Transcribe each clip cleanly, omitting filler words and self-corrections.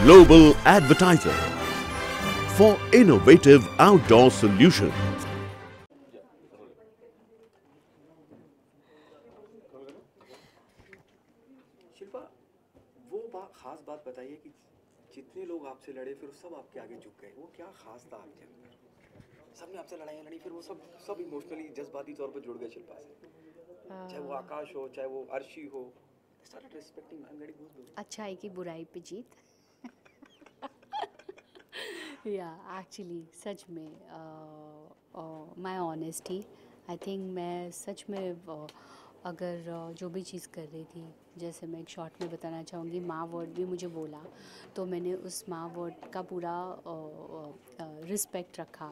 Global Advertiser for innovative outdoor solutions. Shilpa, वो खास बात बताइए कि जितने लोग आपसे लड़े फिर सब आपके आगे झुक गए, वो क्या खास था आपके अंदर? सबने आपसे लड़ाइयाँ लड़ी, फिर वो सब इमोशनली जज्बाती तौर पर जुड़ गए शिल्पा से। चाहे वो आकाश हो, चाहे वो अर्शी हो, they started respecting. I'm getting goosebumps. अच्छाई की बुराई पे जीत। या एक्चुअली सच में माय ऑनेस्टी, आई थिंक मैं सच में अगर जो भी चीज़ कर रही थी, जैसे मैं एक शॉर्ट में बताना चाहूँगी, माँ वर्ड भी मुझे बोला तो मैंने उस माँ वर्ड का पूरा रिस्पेक्ट रखा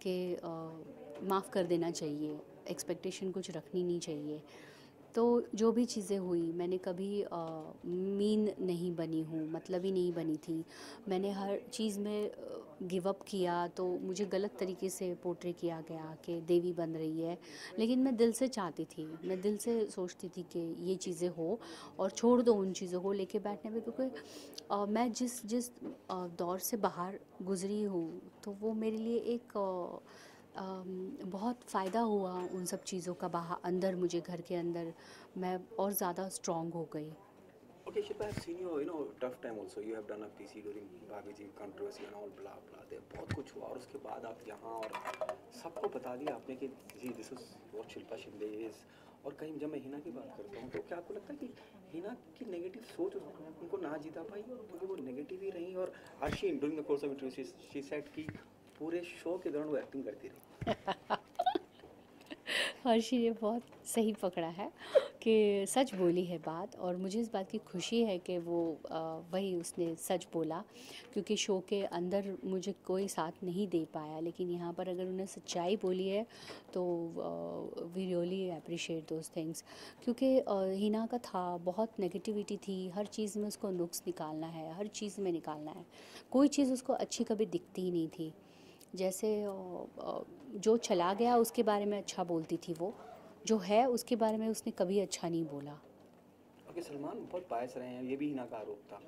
कि माफ़ कर देना चाहिए, एक्सपेक्टेशन कुछ रखनी नहीं चाहिए। तो जो भी चीज़ें हुई, मैंने कभी मीन नहीं बनी हूँ, मतलब ही नहीं बनी थी। मैंने हर चीज़ में गिव अप किया तो मुझे गलत तरीके से पोर्ट्रे किया गया कि देवी बन रही है, लेकिन मैं दिल से चाहती थी, मैं दिल से सोचती थी कि ये चीज़ें हो और छोड़ दो उन चीज़ों को लेके बैठने में, क्योंकि मैं जिस दौर से बाहर गुजरी हूँ तो वो मेरे लिए एक बहुत फ़ायदा हुआ उन सब चीज़ों का। बाहर अंदर मुझे घर के अंदर मैं और ज़्यादा स्ट्रॉन्ग हो गई। Okay, Shilpa, I have seen you tough time also. You have done a PC during भाभी जी controversy and all blah blah. there बहुत कुछ हुआ और उसके बाद आप यहाँ और सबको बता दिया आपने कि जी this is what Shilpa Shinde is. और कहीं जब मैं हिना की बात करता हूँ तो क्या आपको लगता है कि हिना की नेगेटिव सोच उनको ना जीता पाई क्योंकि वो नेगेटिव ही रही? और Arshi during the course of interview she said कि पूरे शो के दौरान वो एक्टिंग करती रही। हर्षी ने बहुत सही पकड़ा है कि सच बोली है बात, और मुझे इस बात की खुशी है कि वो वही उसने सच बोला, क्योंकि शो के अंदर मुझे कोई साथ नहीं दे पाया, लेकिन यहाँ पर अगर उन्हें सच्चाई बोली है तो we really appreciate those things. क्योंकि हिना का था, बहुत नेगेटिविटी थी, हर चीज़ में उसको नुक्स निकालना है, हर चीज़ में निकालना है, कोई चीज़ उसको अच्छी कभी दिखती ही नहीं थी। जैसे जो चला गया उसके बारे में अच्छा बोलती थी, वो जो है उसके बारे में उसने कभी अच्छा नहीं बोला। ओके, सलमान बहुत बायस रहे हैं, ये भी हिना का आरोप था,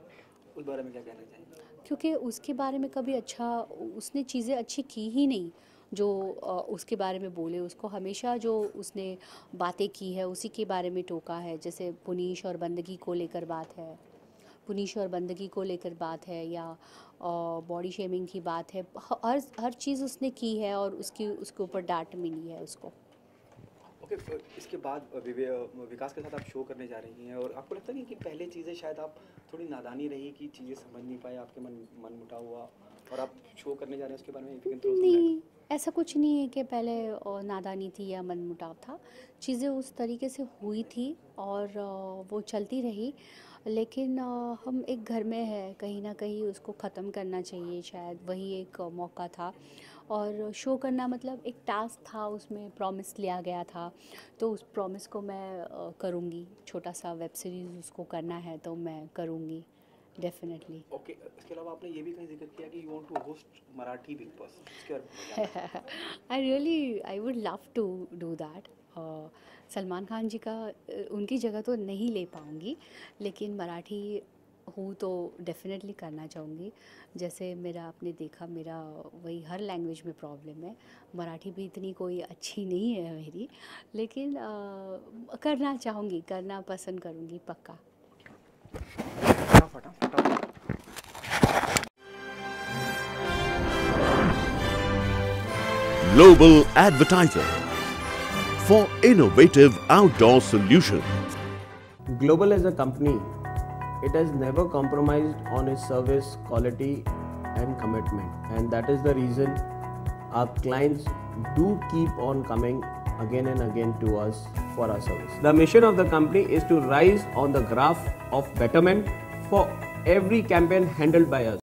उस बारे में क्या कहना चाहेंगे? क्योंकि उसके बारे में कभी अच्छा, उसने चीज़ें अच्छी की ही नहीं जो उसके बारे में बोले। उसको हमेशा जो उसने बातें की है उसी के बारे में टोका है। जैसे पुनीश और बंदगी को लेकर बात है, पुनीश और बंदगी को लेकर बात है, या बॉडी शेमिंग की बात है, हर चीज़ उसने की है और उसके ऊपर डांट मिली है उसको। ओके, इसके बाद विकास के साथ आप शो करने जा रही हैं और आपको लगता नहीं कि पहले चीज़ें शायद आप थोड़ी नादानी रही कि चीज़ें समझ नहीं पाए, आपके मन मुटा हुआ और आप शो करने जा रहे हैं उसके बारे में? नहीं, ऐसा कुछ नहीं है कि पहले नादानी थी या मन मुटाव था। चीज़ें उस तरीके से हुई थी और वो चलती रही, लेकिन हम एक घर में है, कहीं ना कहीं उसको ख़त्म करना चाहिए, शायद वही एक मौका था। और शो करना मतलब एक टास्क था, उसमें प्रॉमिस लिया गया था, तो उस प्रॉमिस को मैं करूँगी। छोटा सा वेब सीरीज़ उसको करना है तो मैं करूँगी डेफिनेटली। ओके, इसके अलावा आपने ये भी कहीं जिक्र किया कि you want to host Marathi Bigg Boss, इसके बारे में I would love to do that. Salman Khan ji का उनकी जगह तो नहीं ले पाऊँगी, लेकिन मराठी हूँ तो डेफिनेटली करना चाहूँगी। जैसे मेरा आपने देखा, मेरा वही हर लैंग्वेज में प्रॉब्लम है, मराठी भी इतनी कोई अच्छी नहीं है मेरी, लेकिन करना चाहूँगी, करना पसंद करूँगी पक्का। Global Advertiser for innovative outdoor solutions. Global as a company, it has never compromised on its service quality and commitment, and that is the reason our clients do keep on coming again and again to us for our service. The mission of the company is to rise on the graph of betterment for every campaign handled by us.